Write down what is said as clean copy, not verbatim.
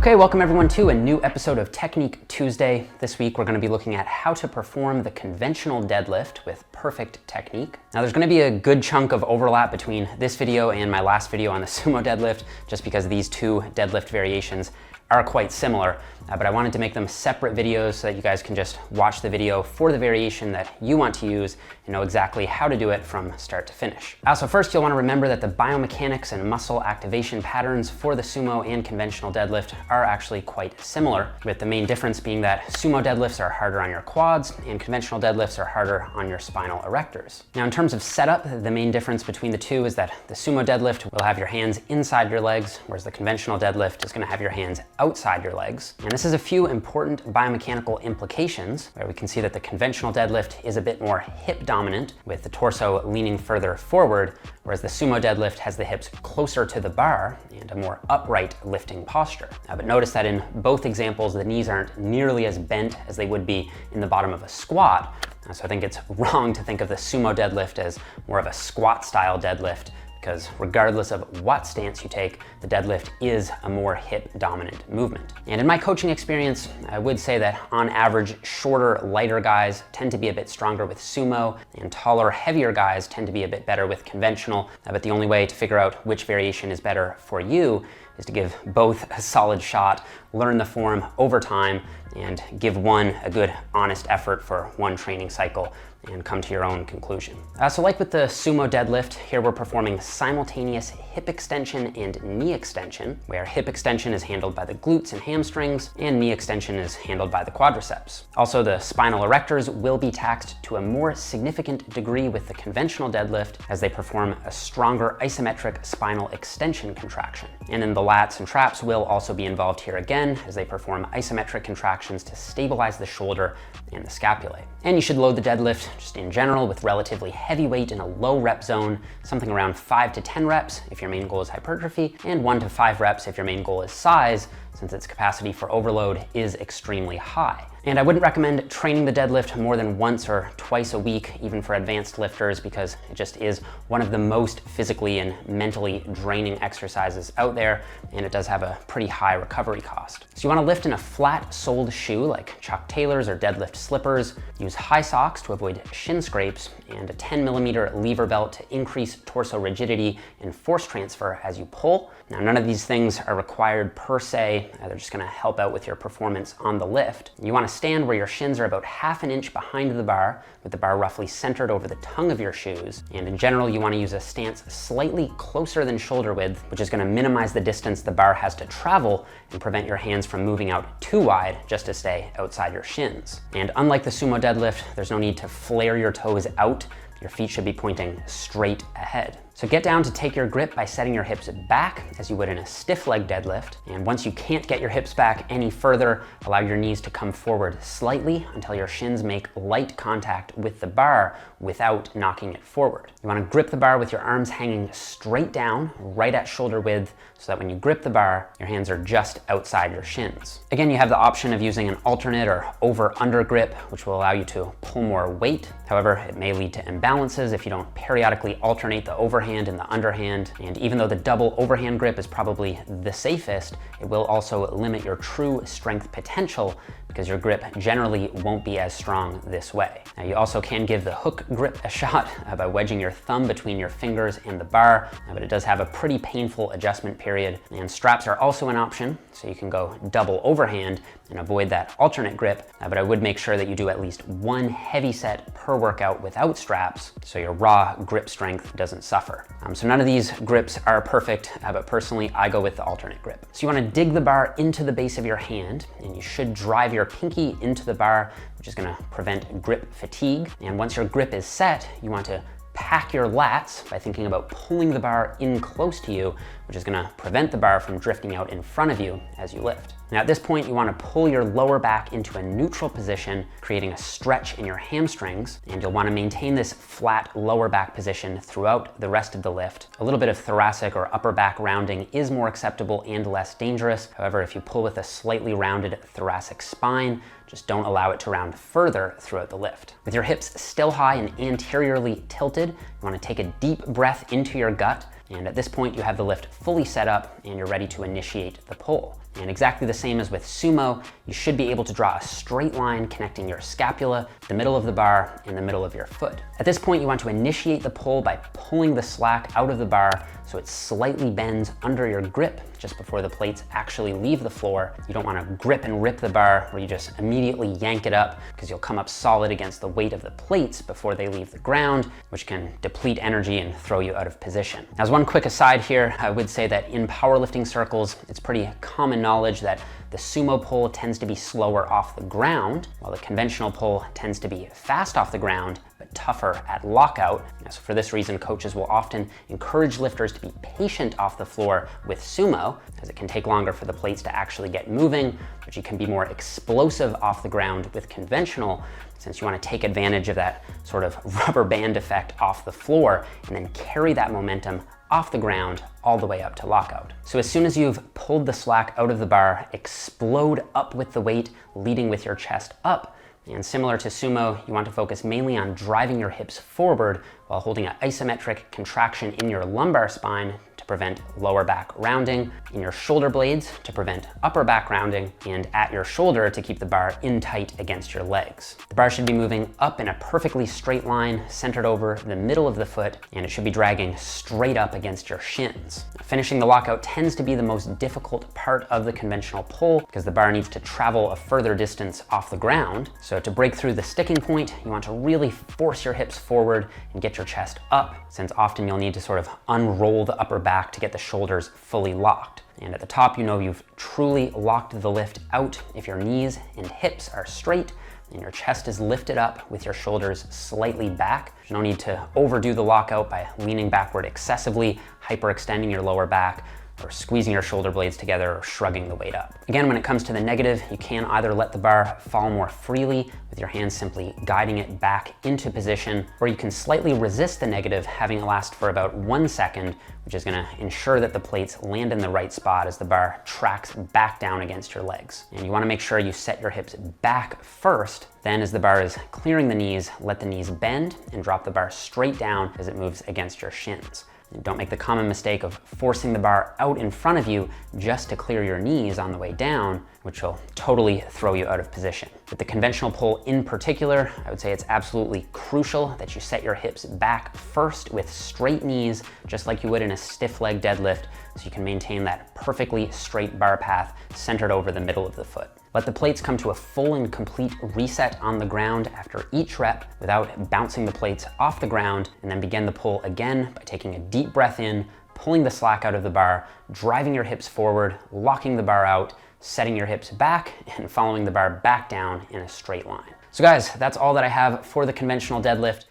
Okay, welcome everyone to a new episode of Technique Tuesday. This week we're going to be looking at how to perform the conventional deadlift with perfect technique. Now there's going to be a good chunk of overlap between this video and my last video on the Sumo deadlift, just because these two deadlift variations are quite similar, but I wanted to make them separate videos so that you guys can just watch the video for the variation that you want to use and know exactly how to do it from start to finish. So first you'll want to remember that the biomechanics and muscle activation patterns for the Sumo and conventional deadlift are actually quite similar, with the main difference being that Sumo deadlifts are harder on your quads and conventional deadlifts are harder on your spinal erectors. Now in terms of setup, the main difference between the two is that the Sumo deadlift will have your hands inside your legs, whereas the conventional deadlift is going to have your hands outside your legs. And this has a few important biomechanical implications, where we can see that the conventional deadlift is a bit more hip dominant, with the torso leaning further forward, whereas the Sumo deadlift has the hips closer to the bar and a more upright lifting posture. But notice that in both examples, the knees aren't nearly as bent as they would be in the bottom of a squat. So I think it's wrong to think of the Sumo deadlift as more of a squat style deadlift, because regardless of what stance you take, the deadlift is a more hip dominant movement. And in my coaching experience, I would say that on average, shorter, lighter guys tend to be a bit stronger with Sumo, and taller, heavier guys tend to be a bit better with conventional. But the only way to figure out which variation is better for you is to give both a solid shot, learn the form over time, and give one a good, honest effort for one training cycle, and come to your own conclusion. So like with the Sumo deadlift, here we're performing simultaneous hip extension and knee extension, where hip extension is handled by the glutes and hamstrings, and knee extension is handled by the quadriceps. Also, the spinal erectors will be taxed to a more significant degree with the conventional deadlift, as they perform a stronger isometric spinal extension contraction. And then the lats and traps will also be involved here again, as they perform isometric contractions to stabilize the shoulder and the scapulae. And you should load the deadlift just in general with relatively heavy weight in a low rep zone, something around 5 to 10 reps if your main goal is hypertrophy, and 1 to 5 reps if your main goal is size, since its capacity for overload is extremely high. And I wouldn't recommend training the deadlift more than once or twice a week, even for advanced lifters, because it just is one of the most physically and mentally draining exercises out there, and it does have a pretty high recovery cost. So you want to lift in a flat-soled shoe like Chuck Taylor's or deadlift slippers, use high socks to avoid shin scrapes, and a 10mm lever belt to increase torso rigidity and force transfer as you pull. Now, none of these things are required per se. They're just going to help out with your performance on the lift. You want to stand where your shins are about ½ inch behind the bar, with the bar roughly centered over the tongue of your shoes. And in general, you want to use a stance slightly closer than shoulder width, which is going to minimize the distance the bar has to travel and prevent your hands from moving out too wide just to stay outside your shins. And unlike the Sumo deadlift, there's no need to flare your toes out. Your feet should be pointing straight ahead. So get down to take your grip by setting your hips back as you would in a stiff leg deadlift. And once you can't get your hips back any further, allow your knees to come forward slightly until your shins make light contact with the bar without knocking it forward. You want to grip the bar with your arms hanging straight down, right at shoulder width, so that when you grip the bar, your hands are just outside your shins. Again, you have the option of using an alternate or over-under grip, which will allow you to pull more weight. However, it may lead to imbalances if you don't periodically alternate the overhand and the underhand. And even though the double overhand grip is probably the safest, it will also limit your true strength potential, because your grip generally won't be as strong this way. Now, you also can give the hook grip a shot by wedging your thumb between your fingers and the bar, but it does have a pretty painful adjustment period. And straps are also an option, so you can go double overhand and avoid that alternate grip, but I would make sure that you do at least one heavy set per workout without straps, so your raw grip strength doesn't suffer. So none of these grips are perfect, but personally I go with the alternate grip. So you want to dig the bar into the base of your hand, and you should drive your pinky into the bar, which is going to prevent grip fatigue. And once your grip is set, you want to pack your lats by thinking about pulling the bar in close to you, which is going to prevent the bar from drifting out in front of you as you lift. Now at this point, you want to pull your lower back into a neutral position, creating a stretch in your hamstrings, and you'll want to maintain this flat lower back position throughout the rest of the lift. A little bit of thoracic or upper back rounding is more acceptable and less dangerous. However, if you pull with a slightly rounded thoracic spine, just don't allow it to round further throughout the lift. With your hips still high and anteriorly tilted, you want to take a deep breath into your gut And at this point, you have the lift fully set up and you're ready to initiate the pull. And exactly the same as with Sumo, you should be able to draw a straight line connecting your scapula, the middle of the bar, and the middle of your foot. At this point, you want to initiate the pull by pulling the slack out of the bar so it slightly bends under your grip just before the plates actually leave the floor. You don't want to grip and rip the bar where you just immediately yank it up, because you'll come up solid against the weight of the plates before they leave the ground, which can deplete energy and throw you out of position. As one quick aside here, I would say that in powerlifting circles, it's pretty common knowledge that the Sumo pull tends to be slower off the ground, while the conventional pull tends to be fast off the ground, but tougher at lockout. So for this reason, coaches will often encourage lifters to be patient off the floor with Sumo, as it can take longer for the plates to actually get moving, but you can be more explosive off the ground with conventional, since you want to take advantage of that sort of rubber band effect off the floor and then carry that momentum off the ground all the way up to lockout. So as soon as you've pulled the slack out of the bar, explode up with the weight, leading with your chest up. And similar to Sumo, you want to focus mainly on driving your hips forward while holding an isometric contraction in your lumbar spine to prevent lower back rounding, in your shoulder blades to prevent upper back rounding, and at your shoulder to keep the bar in tight against your legs. The bar should be moving up in a perfectly straight line, centered over the middle of the foot, and it should be dragging straight up against your shins. Finishing the lockout tends to be the most difficult part of the conventional pull, because the bar needs to travel a further distance off the ground. So to break through the sticking point, you want to really force your hips forward and get your chest up, since often you'll need to sort of unroll the upper back to get the shoulders fully locked. And at the top, you know you've truly locked the lift out if your knees and hips are straight and your chest is lifted up with your shoulders slightly back. There's no need to overdo the lockout by leaning backward excessively, hyperextending your lower back, or squeezing your shoulder blades together, or shrugging the weight up. Again, when it comes to the negative, you can either let the bar fall more freely with your hands simply guiding it back into position, or you can slightly resist the negative, having it last for about 1 second, which is gonna ensure that the plates land in the right spot as the bar tracks back down against your legs. And you wanna make sure you set your hips back first. Then as the bar is clearing the knees, let the knees bend and drop the bar straight down as it moves against your shins. Don't make the common mistake of forcing the bar out in front of you just to clear your knees on the way down, which will totally throw you out of position. With the conventional pull in particular, I would say it's absolutely crucial that you set your hips back first with straight knees, just like you would in a stiff leg deadlift, so you can maintain that perfectly straight bar path centered over the middle of the foot. Let the plates come to a full and complete reset on the ground after each rep without bouncing the plates off the ground, and then begin the pull again by taking a deep breath in, pulling the slack out of the bar, driving your hips forward, locking the bar out, setting your hips back, and following the bar back down in a straight line. So guys, that's all that I have for the conventional deadlift.